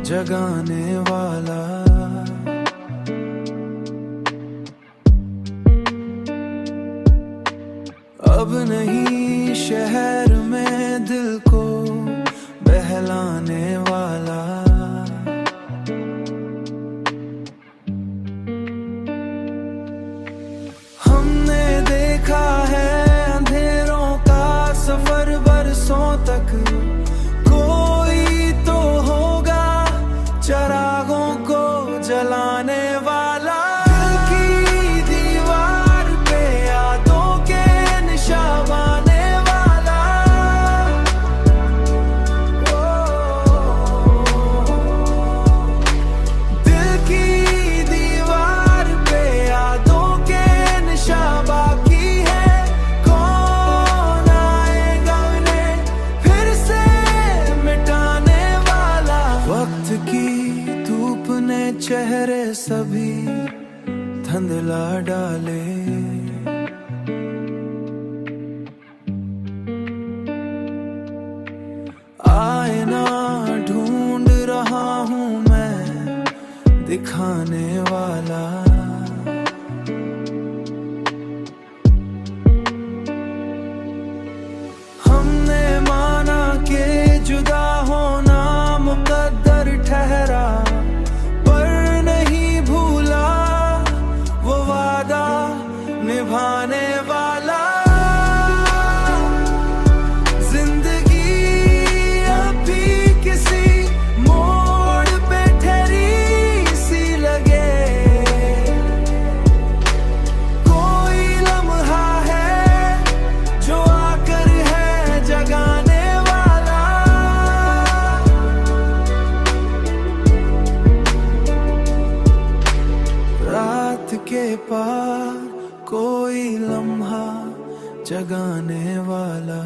जगाने वाला। अब नहीं शहर में दिल को बहलाने वाला। हमने देखा है अंधेरों का सफर बरसों तक, कोई तो होगा चरागों को जलाने वाला। दिल की दीवार पे यादों के निशाबाने वाला। दिल की दीवार पे यादों के निशा बाकी है। कौन आएगा उन्हें फिर से मिटाने वाला। वक्त की धूप ने चेहरे सभी धुंधला डाले। आईना ढूंढ रहा हूँ मैं दिखाने वाला। हमने माना कि जुदा होना मुकद्दर ठहरा, पर नहीं भूला वो वादा निभाने वाला। जिंदगी अभी किसी मोड़ पे ठहरी सी लगे। कोई लम्हा है जो आकर है जगाने वाला। रात के पार कोई लम्हा जगाने वाला।